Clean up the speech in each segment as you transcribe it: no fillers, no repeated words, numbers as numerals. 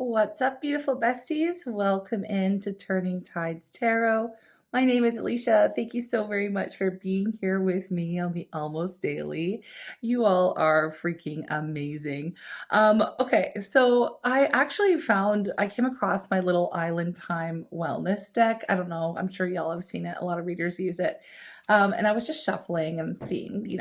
What's up, beautiful besties? Welcome into Turning Tides Tarot. My name is Alicia. Thank you so very much for being here with me on the Almost Daily. You all are freaking amazing. Okay, so I came across my little Island Time Wellness deck. I don't know, I'm sure y'all have seen it. A lot of readers use it. And I was just shuffling and seeing,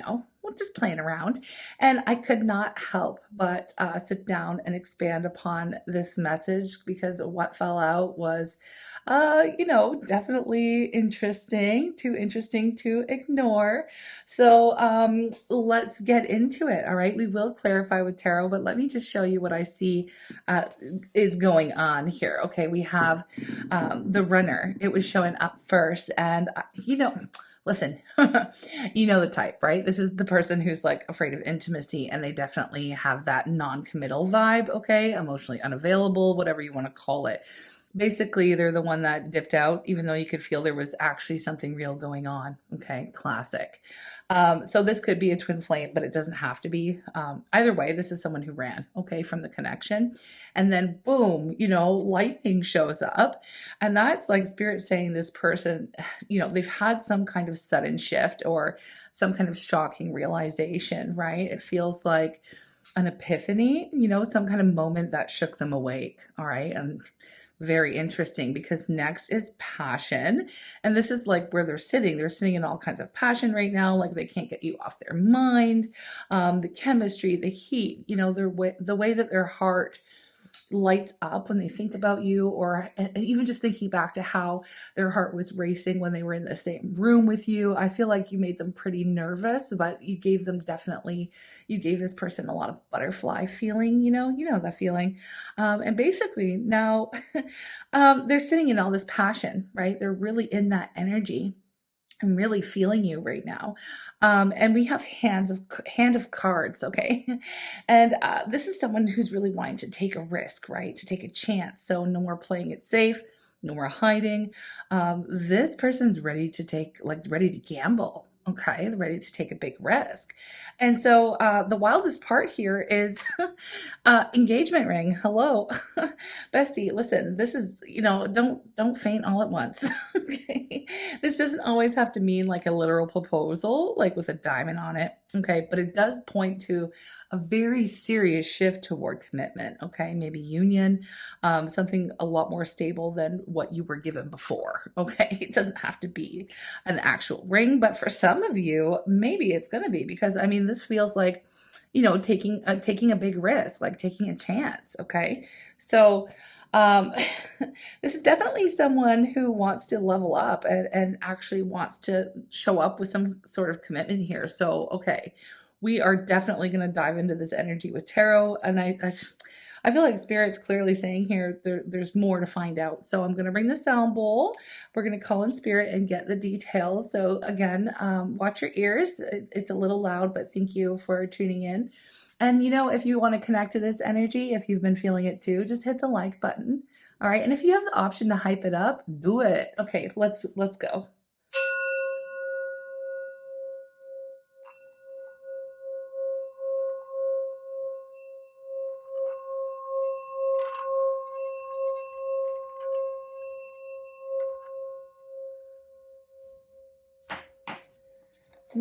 just playing around. And I could not help but sit down and expand upon this message because what fell out was, definitely too interesting to ignore. So let's get into it. All right. We will clarify with tarot, but let me just show you what I see is going on here. Okay. We have the runner. It was showing up first. And, listen, you know the type, right? This is the person who's like afraid of intimacy, and they definitely have that non-committal vibe, okay? Emotionally unavailable, whatever you want to call it. Basically, they're the one that dipped out, even though you could feel there was actually something real going on. Okay, classic. So this could be a twin flame, but it doesn't have to be. Either way, this is someone who ran, okay, from the connection. And then boom, lightning shows up. And that's like spirit saying this person, they've had some kind of sudden shift or some kind of shocking realization, right? It feels like an epiphany, some kind of moment that shook them awake. All right. And very interesting because next is passion. And this is like where they're sitting. They're sitting in all kinds of passion right now. Like they can't get you off their mind. The chemistry, the heat, the way that their heart lights up when they think about you, or even just thinking back to how their heart was racing when they were in the same room with you. I feel like you made them pretty nervous, but you gave this person a lot of butterfly feeling, that feeling. And basically now they're sitting in all this passion, right? They're really in that energy. I'm really feeling you right now. And we have hand of cards, okay? And this is someone who's really wanting to take a risk, right? To take a chance. So no more playing it safe, no more hiding. This person's ready to gamble. Okay, ready to take a big risk. And so the wildest part here is engagement ring. Hello, bestie. Listen, this is, don't faint all at once. Okay. This doesn't always have to mean like a literal proposal, like with a diamond on it. Okay. But it does point to a very serious shift toward commitment. Okay. Maybe union, something a lot more stable than what you were given before. Okay. It doesn't have to be an actual ring, but for some of you, maybe it's going to be, because this feels like, taking a big risk, like taking a chance. Okay. So, this is definitely someone who wants to level up and actually wants to show up with some sort of commitment here. So, okay, we are definitely going to dive into this energy with tarot. And I feel like Spirit's clearly saying here there's more to find out. So I'm going to bring the sound bowl. We're going to call in Spirit and get the details. So again, watch your ears. It's a little loud, but thank you for tuning in. And if you want to connect to this energy, if you've been feeling it too, just hit the like button. All right. And if you have the option to hype it up, do it. Okay, let's go.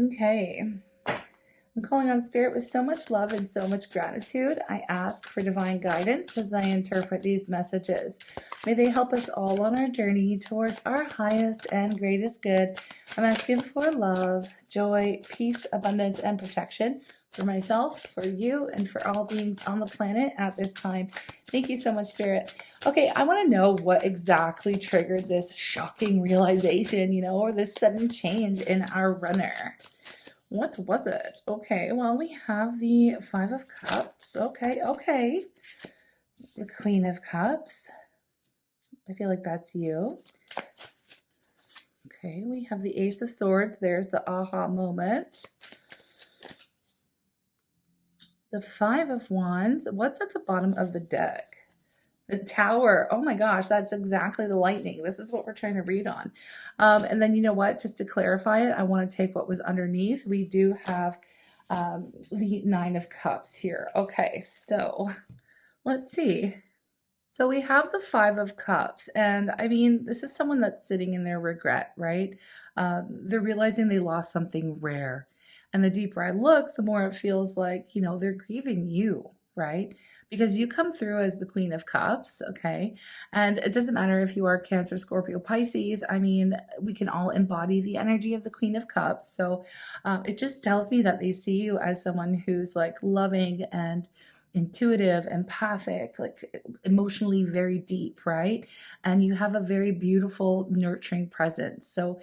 Okay. I'm calling on Spirit with so much love and so much gratitude. I ask for divine guidance as I interpret these messages. May they help us all on our journey towards our highest and greatest good. I'm asking for love, joy, peace, abundance, and protection for myself, for you, and for all beings on the planet at this time. Thank you so much, Spirit. Okay, I want to know what exactly triggered this shocking realization, or this sudden change in our runner. What was it? Okay, well, we have the Five of Cups. Okay. The Queen of Cups. I feel like that's you. Okay, we have the Ace of Swords. There's the aha moment. The Five of Wands. What's at the bottom of the deck? The Tower. Oh my gosh, that's exactly the lightning. This is what we're trying to read on. And then you know what? Just to clarify it, I want to take what was underneath. We do have the Nine of Cups here. Okay, so let's see. So we have the Five of Cups, and I mean, this is someone that's sitting in their regret, right? They're realizing they lost something rare. And the deeper I look, the more it feels like, they're grieving you, right? Because you come through as the Queen of Cups, okay? And it doesn't matter if you are Cancer, Scorpio, Pisces. I mean, we can all embody the energy of the Queen of Cups. So it just tells me that they see you as someone who's like loving and intuitive, empathic, like emotionally very deep, right? And you have a very beautiful, nurturing presence. So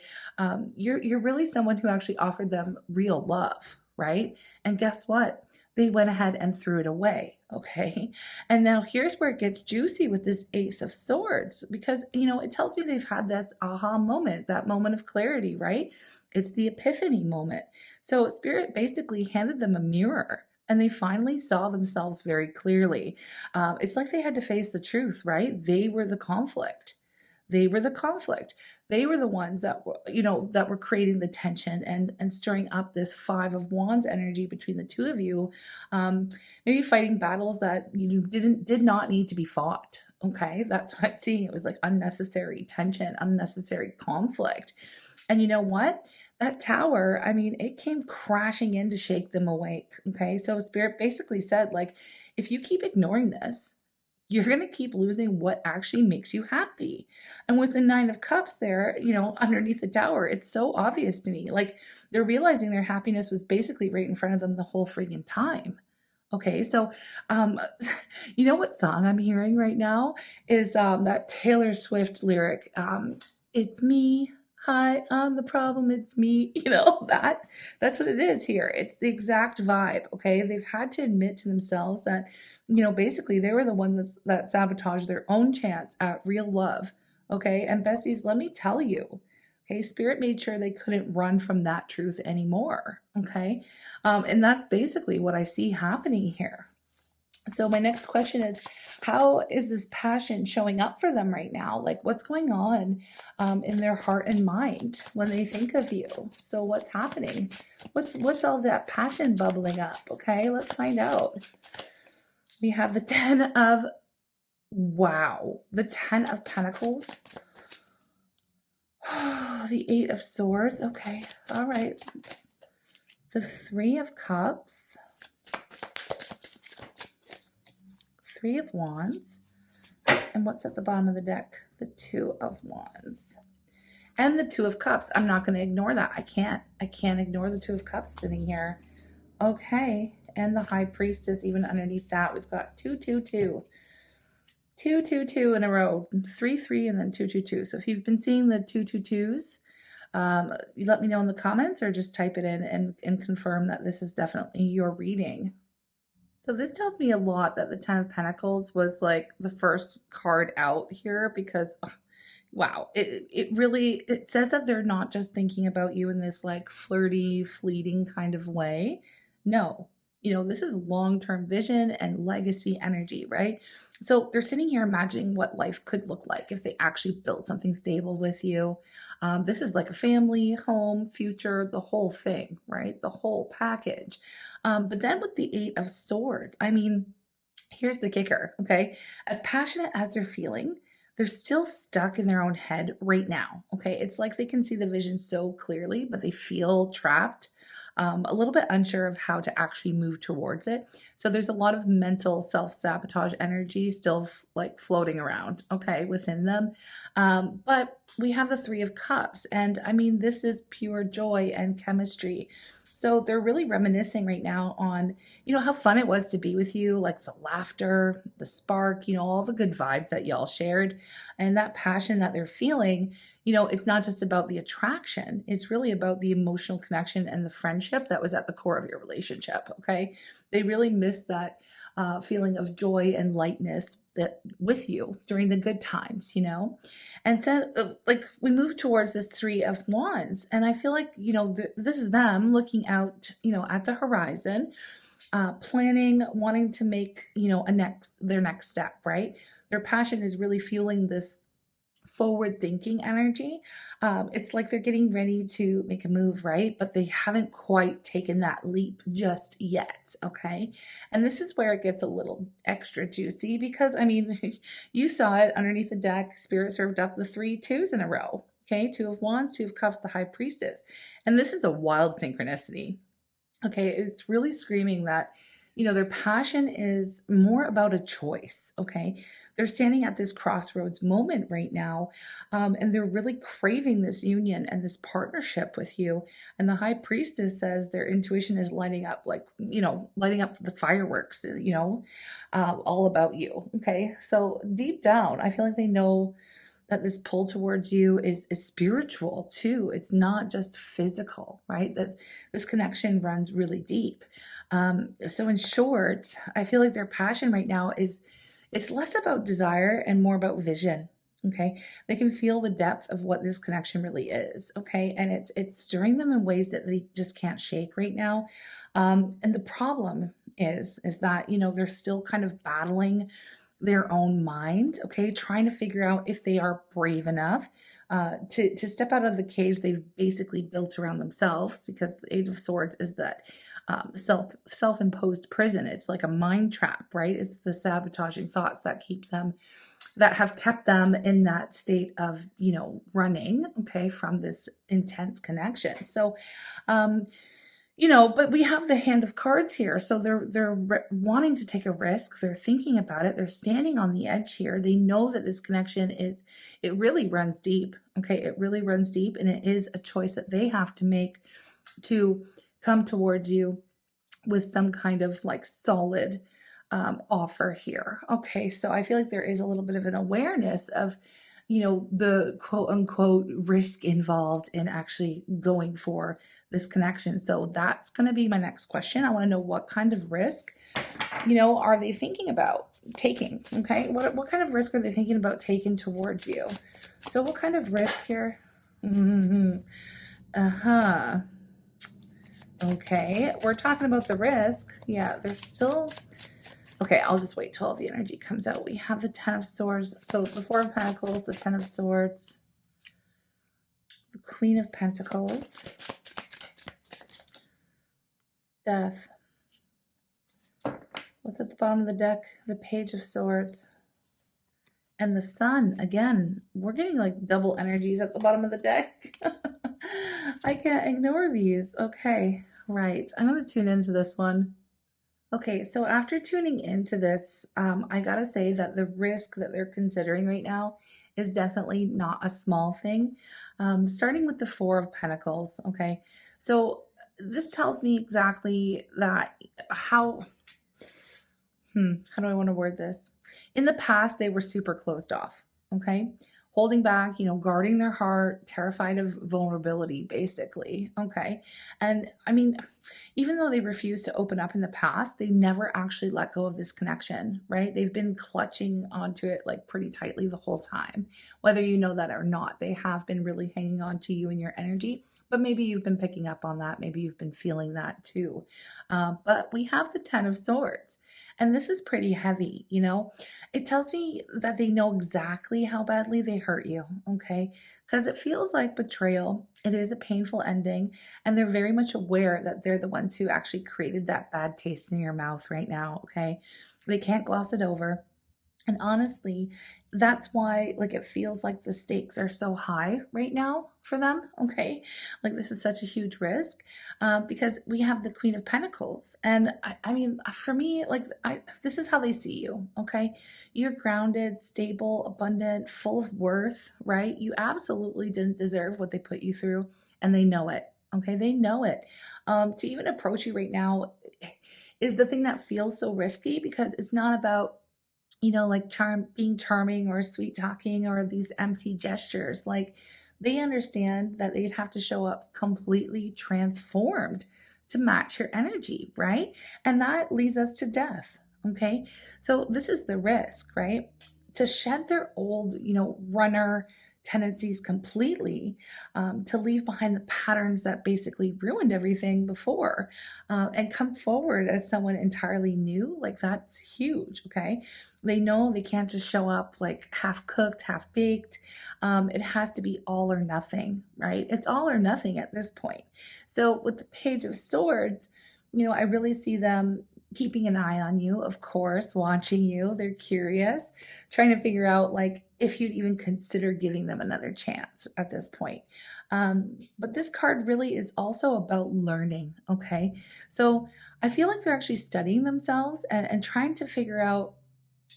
you're really someone who actually offered them real love, right? And guess what? They went ahead and threw it away. Okay. And now here's where it gets juicy with this Ace of Swords, because, it tells me they've had this aha moment, that moment of clarity, right? It's the epiphany moment. So Spirit basically handed them a mirror and they finally saw themselves very clearly. It's like they had to face the truth, right? They were the conflict. They were the conflict. They were the ones that were, that were creating the tension and stirring up this Five of Wands energy between the two of you. Maybe fighting battles that you did not need to be fought. Okay, that's what I'm seeing. It was like unnecessary tension, unnecessary conflict. And you know what? That tower, I mean, it came crashing in to shake them awake. Okay. So Spirit basically said, like, if you keep ignoring this, you're going to keep losing what actually makes you happy. And with the Nine of Cups there, underneath the tower, it's so obvious to me. Like they're realizing their happiness was basically right in front of them the whole friggin' time. Okay, so um, you know what song I'm hearing right now is that Taylor Swift lyric. It's me. Hi, I'm the problem. It's me. That's what it is here. It's the exact vibe. Okay, they've had to admit to themselves that basically they were the ones that sabotaged their own chance at real love. Okay, and besties, let me tell you. Okay, Spirit made sure they couldn't run from that truth anymore. Okay, and that's basically what I see happening here. So my next question is, how is this passion showing up for them right now? Like what's going on in their heart and mind when they think of you? So what's happening? What's all that passion bubbling up? Okay, let's find out. We have the the 10 of Pentacles. The 8 of Swords. Okay, all right. The 3 of Cups. 3 of Wands. And what's at the bottom of the deck? The 2 of Wands. And the 2 of Cups. I'm not going to ignore that. I can't ignore the 2 of Cups sitting here. Okay. And the High Priestess even underneath that. We've got 2, 2, 2. 2, 2, 2 in a row. 3, 3, and then 2, 2, 2. So if you've been seeing the 2, 2, 2s, you let me know in the comments or just type it in and confirm that this is definitely your reading. So this tells me a lot that the 10 of Pentacles was like the first card out here because, wow, it says that they're not just thinking about you in this like flirty, fleeting kind of way. No, this is long-term vision and legacy energy, right? So they're sitting here imagining what life could look like if they actually built something stable with you. This is like a family, home, future, the whole thing, right? The whole package. But then with the 8 of Swords, I mean, here's the kicker, okay? As passionate as they're feeling, they're still stuck in their own head right now, okay? It's like they can see the vision so clearly, but they feel trapped, a little bit unsure of how to actually move towards it. So there's a lot of mental self-sabotage energy still like floating around, okay, within them. But we have the 3 of Cups, and I mean, this is pure joy and chemistry. So they're really reminiscing right now on, how fun it was to be with you, like the laughter, the spark, all the good vibes that y'all shared and that passion that they're feeling. It's not just about the attraction. It's really about the emotional connection and the friendship that was at the core of your relationship. Okay. They really miss that feeling of joy and lightness that with you during the good times, and so like we move towards this 3 of Wands, and I feel like, this is them looking out, at the horizon, planning, wanting to make, their next step, right? Their passion is really fueling this forward thinking energy. It's like they're getting ready to make a move, right? But they haven't quite taken that leap just yet. Okay. And this is where it gets a little extra juicy because, I mean, you saw it underneath the deck. Spirit served up the 3 twos in a row. Okay. 2 of Wands, 2 of Cups, the High Priestess. And this is a wild synchronicity. Okay, it's really screaming that, their passion is more about a choice. Okay, they're standing at this crossroads moment right now, and they're really craving this union and this partnership with you. And the High Priestess says their intuition is lighting up, like, lighting up the fireworks, all about you. Okay, so deep down, I feel like they know that this pull towards you is spiritual too. It's not just physical, right? That this connection runs really deep. So in short, I feel like their passion right now it's less about desire and more about vision. Okay. They can feel the depth of what this connection really is. Okay. And it's stirring them in ways that they just can't shake right now. And the problem is that, they're still kind of battling their own mind, okay, trying to figure out if they are brave enough to step out of the cage they've basically built around themselves, because the Eight of Swords is that self-imposed prison. It's like a mind trap, right? It's the sabotaging thoughts that have kept them in that state of, running, okay, from this intense connection. So, but we have the hand of cards here. So they're wanting to take a risk. They're thinking about it. They're standing on the edge here. They know that this connection it really runs deep. Okay. It really runs deep, and it is a choice that they have to make to come towards you with some kind of like solid offer here. Okay. So I feel like there is a little bit of an awareness of, the quote unquote risk involved in actually going for this connection. So that's going to be my next question. I want to know, what kind of risk, are they thinking about taking? Okay. What kind of risk are they thinking about taking towards you? So what kind of risk here? Uh-huh. Okay. We're talking about the risk. Yeah. There's still, okay, I'll just wait till all the energy comes out. We have the Ten of Swords. So the Four of Pentacles, the Ten of Swords, the Queen of Pentacles, Death. What's at the bottom of the deck? The Page of Swords. And the Sun. Again, we're getting like double energies at the bottom of the deck. I can't ignore these. Okay, right. I'm going to tune into this one. Okay, so after tuning into this, I gotta say that the risk that they're considering right now is definitely not a small thing. Starting with the Four of Pentacles, okay? So this tells me exactly that how do I want to word this? In the past, they were super closed off, okay? Holding back, guarding their heart, terrified of vulnerability, basically, okay? And I mean, even though they refused to open up in the past, they never actually let go of this connection, right? They've been clutching onto it like pretty tightly the whole time. Whether you know that or not, they have been really hanging on to you and your energy. But maybe you've been picking up on that. Maybe you've been feeling that too. But we have the Ten of Swords. And this is pretty heavy, It tells me that they know exactly how badly they hurt you, okay? Because it feels like betrayal. It is a painful ending. And they're very much aware that they're the ones who actually created that bad taste in your mouth right now, okay? They can't gloss it over. And honestly, that's why like it feels like the stakes are so high right now for them. Okay. Like this is such a huge risk because we have the Queen of Pentacles. And I mean, for me, like this is how they see you. Okay. You're grounded, stable, abundant, full of worth, right? You absolutely didn't deserve what they put you through, and they know it. Okay. They know it. To even approach you right now is the thing that feels so risky, because it's not about like being charming or sweet talking or these empty gestures. Like they understand that they'd have to show up completely transformed to match your energy, right? And that leads us to death. Okay. So this is the risk, right? To shed their old, runner tendencies completely, to leave behind the patterns that basically ruined everything before, and come forward as someone entirely new. Like, that's huge. Okay. They know they can't just show up like half cooked, half baked. It has to be all or nothing, right? It's all or nothing at this point. So with the Page of Swords, I really see them keeping an eye on you, of course, watching you. They're curious, trying to figure out like if you'd even consider giving them another chance at this point. But this card really is also about learning. Okay. So I feel like they're actually studying themselves and trying to figure out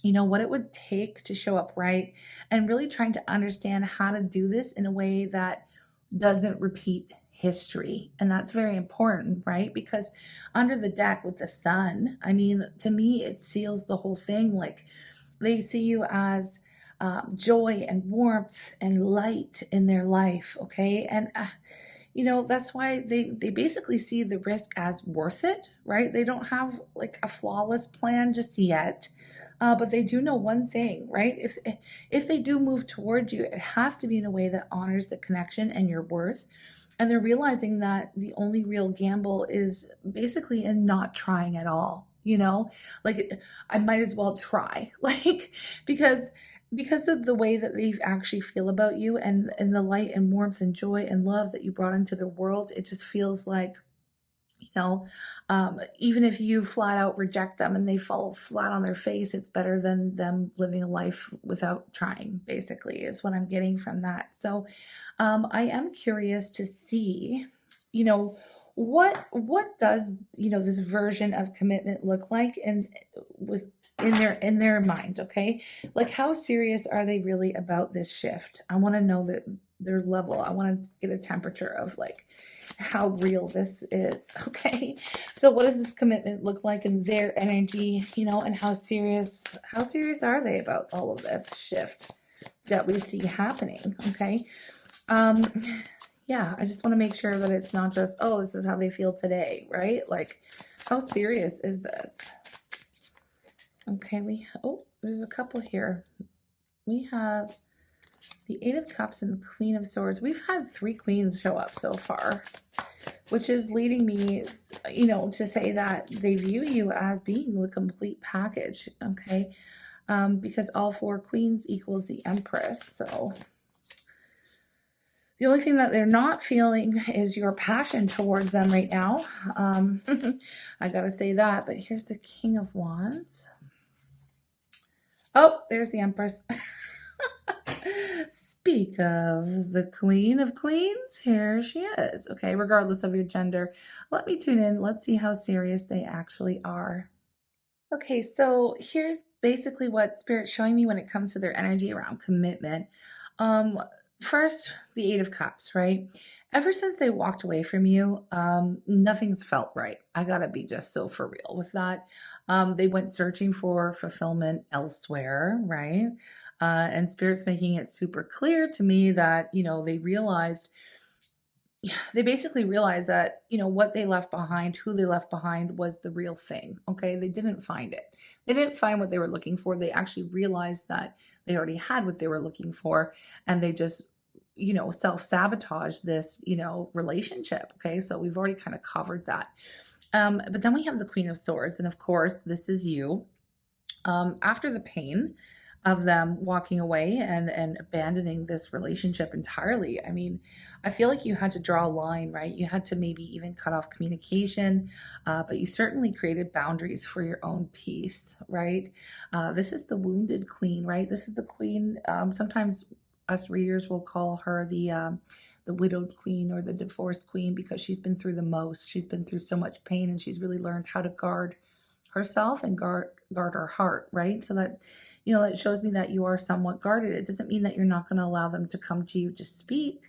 what it would take to show up right, and really trying to understand how to do this in a way that doesn't repeat history. And that's very important, right? Because under the deck with the sun, I mean, to me, it seals the whole thing. Like, they see you as joy and warmth and light in their life. Okay. And that's why they basically see the risk as worth it, right? They don't have like a flawless plan just yet, but they do know one thing, right? If they do move towards you, it has to be in a way that honors the connection and your worth. And they're realizing that the only real gamble is basically in not trying at all. Like, I might as well try, like, because of the way that they actually feel about you, and the light and warmth and joy and love that you brought into their world. It just feels like, you know, even if you flat out reject them and they fall flat on their face, it's better than them living a life without trying, basically, is what I'm getting from that. So I am curious to see, you know, what does, this version of commitment look like, and with in their mind. Okay, like, how serious are they really about this shift? I want to know that their level. I want to get a temperature of like how real this is. Okay, so what does this commitment look like in their energy, and how serious are they about all of this shift that we see happening? Okay. um yeah, I just want to make sure that it's not just, oh, this is how they feel today, right? Like, how serious is this? Okay, there's a couple here. We have the Eight of Cups and the Queen of Swords. We've had three queens show up so far, which is leading me, to say that they view you as being the complete package, okay? Because all four queens equals the Empress. So the only thing that they're not feeling is your passion towards them right now. I gotta say that, but here's the King of Wands. Oh, there's the Empress. Speak of the Queen of Queens, here she is. Okay, regardless of your gender, let me tune in. Let's see how serious they actually are. Okay, so here's basically what Spirit's showing me when it comes to their energy around commitment. Um, First, the Eight of Cups, right? Ever since they walked away from you, nothing's felt right. I gotta be just so for real with that. They went searching for fulfillment elsewhere, right? And Spirit's making it super clear to me that, they basically realized that, what they left behind, who they left behind, was the real thing. Okay, they didn't find it. They didn't find what they were looking for. They actually realized that they already had what they were looking for, and they just, self-sabotage this, relationship. Okay, so we've already kind of covered that. But then we have the Queen of Swords, and of course this is you. After the pain of them walking away and abandoning this relationship entirely, I mean, I feel like you had to draw a line, right? You had to maybe even cut off communication, but you certainly created boundaries for your own peace, right? This is the wounded queen, right? This is the queen. Sometimes us readers will call her the widowed queen or the divorced queen, because she's been through the most. She's been through so much pain, and she's really learned how to guard herself and guard her heart, right? So that, it shows me that you are somewhat guarded. It doesn't mean that you're not going to allow them to come to you to speak,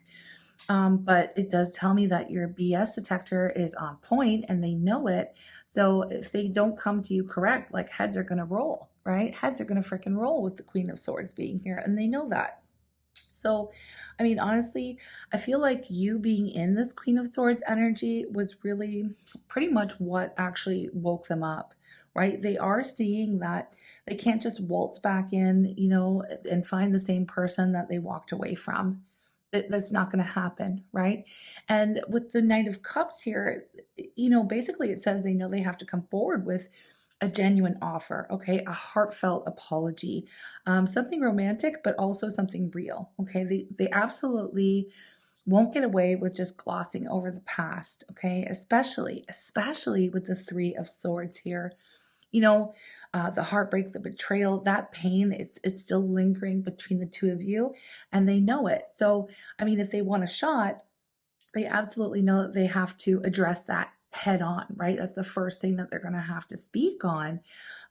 but it does tell me that your BS detector is on point and they know it. So if they don't come to you correct, like, heads are going to roll, right? Heads are going to freaking roll with the Queen of Swords being here, and they know that. So, I mean, honestly, I feel like you being in this Queen of Swords energy was really pretty much what actually woke them up, right? They are seeing that they can't just waltz back in, and find the same person that they walked away from. That's not going to happen, right? And with the Knight of Cups here, basically it says they know they have to come forward with a genuine offer, okay, a heartfelt apology, something romantic, but also something real, okay? They absolutely won't get away with just glossing over the past, okay? Especially with the Three of Swords here. You know, the heartbreak, the betrayal, that pain, it's still lingering between the two of you, and they know it. So, I mean, if they want a shot, they absolutely know that they have to address that head on, right? That's the first thing that they're going to have to speak on,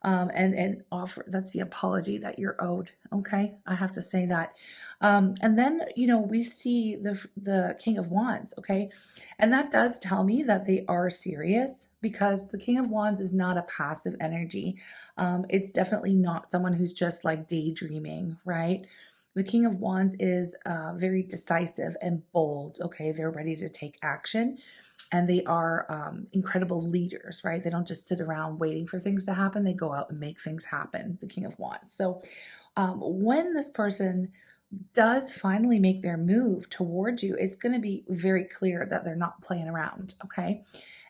and offer. That's the apology that you're owed. Okay, I have to say that. And then we see the King of Wands. Okay, and that does tell me that they are serious, because the King of Wands is not a passive energy. It's definitely not someone who's just like daydreaming, right? The King of Wands is very decisive and bold. Okay, they're ready to take action, and they are incredible leaders, right? They don't just sit around waiting for things to happen. They go out and make things happen. The King of Wands. So when this person does finally make their move towards you, it's going to be very clear that they're not playing around. Okay.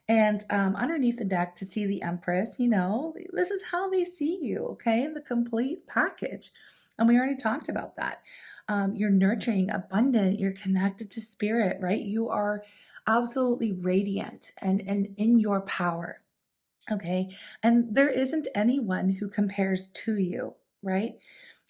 And underneath the deck, to see the Empress, this is how they see you. Okay, the complete package. And we already talked about that. You're nurturing, abundant, you're connected to spirit, right? You are absolutely radiant and in your power. Okay. And there isn't anyone who compares to you, right?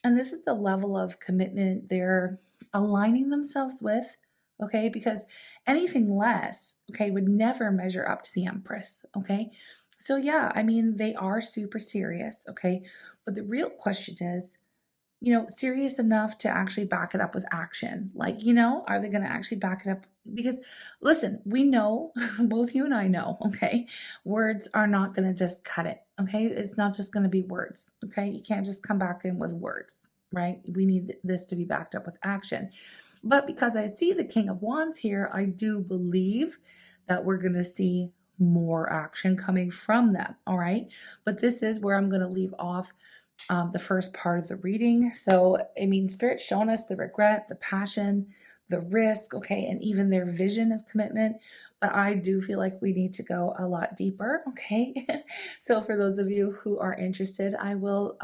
And this is the level of commitment they're aligning themselves with. Okay. Because anything less, okay, would never measure up to the Empress. Okay. So, yeah, I mean, they are super serious. Okay. But the real question is, serious enough to actually back it up with action. Like, are they going to actually back it up? Because listen, we know, both you and I know, okay, words are not going to just cut it. Okay. It's not just going to be words. Okay. You can't just come back in with words, right? We need this to be backed up with action. But because I see the King of Wands here, I do believe that we're going to see more action coming from them. All right. But this is where I'm going to leave off the first part of the reading. So, I mean, Spirit's shown us the regret, the passion, the risk, okay, and even their vision of commitment. But I do feel like we need to go a lot deeper, okay? So, for those of you who are interested, I will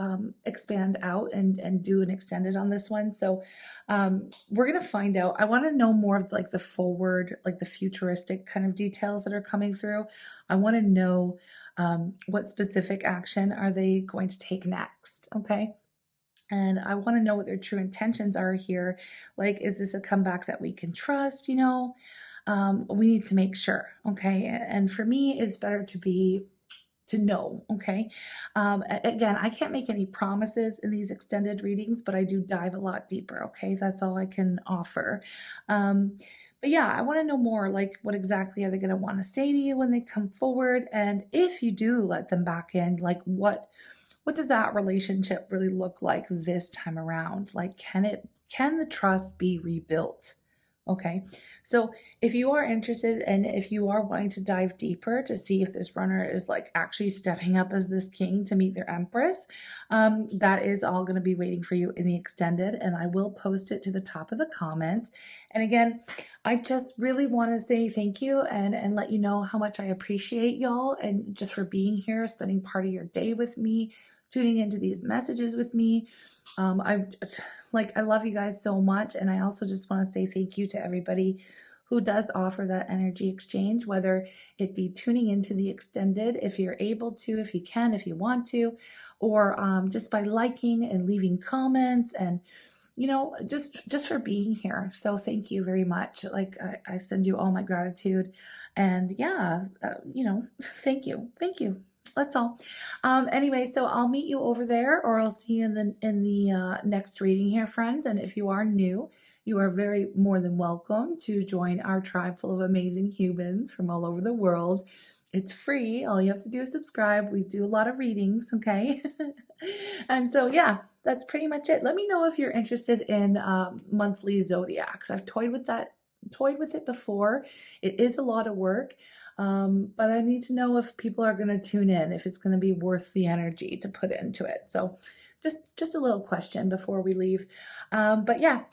expand out and do an extended on this one. So, we're going to find out. I want to know more of like the forward, like the futuristic kind of details that are coming through. I want to know what specific action are they going to take next, okay? And I want to know what their true intentions are here. Like, is this a comeback that we can trust? We need to make sure, okay? And for me, it's better to know, okay? Again, I can't make any promises in these extended readings, but I do dive a lot deeper, okay? That's all I can offer. But yeah, I want to know more, like what exactly are they going to want to say to you when they come forward? And if you do let them back in, like what does that relationship really look like this time around? Like, can the trust be rebuilt? Okay, so if you are interested and if you are wanting to dive deeper to see if this runner is like actually stepping up as this king to meet their Empress, that is all going to be waiting for you in the extended, and I will post it to the top of the comments. And again, I just really want to say thank you and let you know how much I appreciate y'all, and just for being here, spending part of your day with me, tuning into these messages with me. I love you guys so much. And I also just want to say thank you to everybody who does offer that energy exchange, whether it be tuning into the extended, if you're able to, if you can, if you want to, or just by liking and leaving comments and, just for being here. So thank you very much. Like I send you all my gratitude, and yeah, thank you. Thank you. That's all. Anyway, so I'll meet you over there, or I'll see you in the next reading here, friends. And if you are new, you are very more than welcome to join our tribe full of amazing humans from all over the world. It's free. All you have to do is subscribe. We do a lot of readings, okay? And so, yeah, that's pretty much it. Let me know if you're interested in monthly zodiacs. I've toyed with that toyed with it before. It is a lot of work, but I need to know if people are going to tune in, if it's going to be worth the energy to put into it. So just a little question before we leave. But yeah,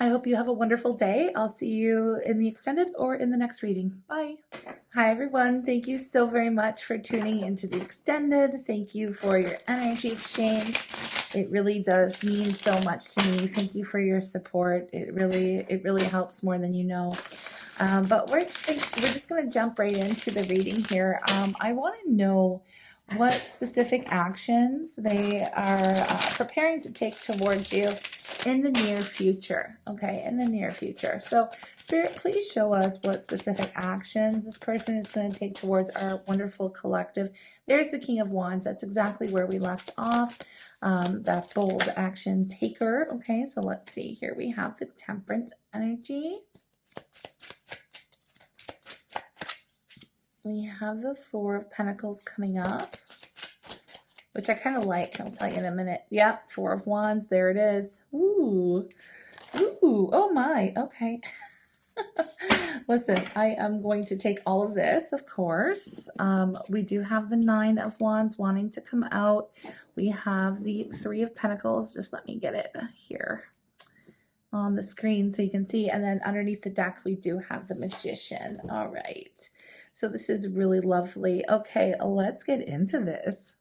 I hope you have a wonderful day. I'll see you in the extended or in the next reading. Bye. Hi, everyone. Thank you so very much for tuning into the extended. Thank you for your energy exchange. It really does mean so much to me. Thank you for your support. It really helps more than you know. But we're just going to jump right into the reading here. I want to know what specific actions they are preparing to take towards you in the near future. Okay, in the near future. So Spirit, please show us what specific actions this person is going to take towards our wonderful collective. There's the King of Wands. That's exactly where we left off. That bold action taker. Okay, so let's see. Here we have the Temperance energy. We have the Four of Pentacles coming up, which I kind of like. I'll tell you in a minute. Yep, Four of Wands. There it is. Ooh. Ooh. Oh my. Okay. Listen, I am going to take all of this, of course. We do have the Nine of Wands wanting to come out. We have the Three of Pentacles. Just let me get it here on the screen so you can see. And then underneath the deck, we do have the Magician. All right. So this is really lovely. Okay, let's get into this.